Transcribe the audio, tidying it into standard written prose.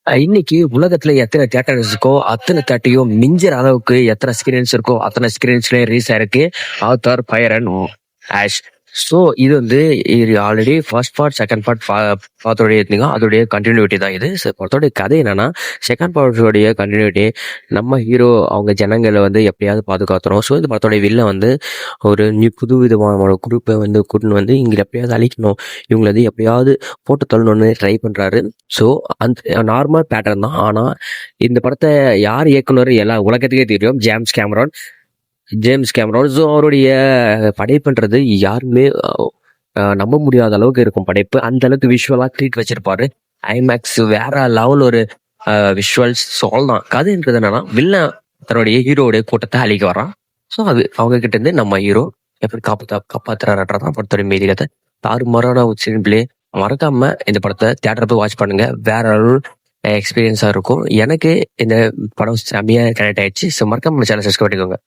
இன்னைக்கு உலகத்துல எத்தனை தியேட்டர்ஸ் இருக்கோ அத்தனை தியேட்டரையும் மிஞ்சுற அளவுக்கு எத்தனை ஸ்கிரீன்ஸ் இருக்கோ அத்தனை ஸ்கிரீன்ஸ்லயும் ரிலீஸ் ஆயிருக்கு Avatar fire and ash. So இது வந்து already first part second part பார்த்தோடைய இருந்தீங்க அதோடைய கண்டினியூட்டி தான் இது. ஸோ படத்தோடைய கதை என்னன்னா, செகண்ட் பார்ட்டோடைய கண்டினியூட்டி நம்ம ஹீரோ அவங்க ஜனங்களை வந்து எப்படியாவது பாதுகாத்துறோம். ஸோ இந்த படத்தோடைய வில்ல வந்து ஒரு புது விதமான குரூப்பை வந்து கூட்டின்னு வந்து இங்கே எப்படியாவது அழிக்கணும், இவங்களை வந்து எப்படியாவது போட்டு தள்ளணும்னு ட்ரை பண்றாரு. ஸோ அந்த நார்மல் பேட்டர்ன் தான். ஆனா இந்த படத்தை யார் இயக்குனர் எல்லா உலகத்துக்கே தெரியும், ஜேம்ஸ் கேமரான். ஸோ அவருடைய படைப்புன்றது யாருமே நம்ப முடியாத அளவுக்கு இருக்கும் படைப்பு. அந்த அளவுக்கு விஷுவலா ட்ரீட் வச்சிருப்பாரு. ஐமேக்ஸ் வேற லெவல் ஒரு விஷுவல்ஸ். சொல்லலாம் கதைன்றது என்னன்னா, வில்லன் தன்னுடைய ஹீரோடைய கூட்டத்தை அழிக்க வரான். ஸோ அது அவங்க கிட்ட இருந்து நம்ம ஹீரோ எப்படி காப்பாத்துறாருன்றதான் படத்தோட மீதி கதை. தாறுமாறான ஒரு ஸ்கிரீன் பிளே. மறக்காம இந்த படத்தை தியேட்டர் போய் வாட்ச் பண்ணுங்க. வேற ஒரு எக்ஸ்பீரியன்ஸா இருக்கும். எனக்கு இந்த படம் செம்மையா கனெக்ட் ஆயிடுச்சு. ஸோ மறக்காம சேனல் சப்ஸ்கிரைப் பண்ணிக்கோங்க.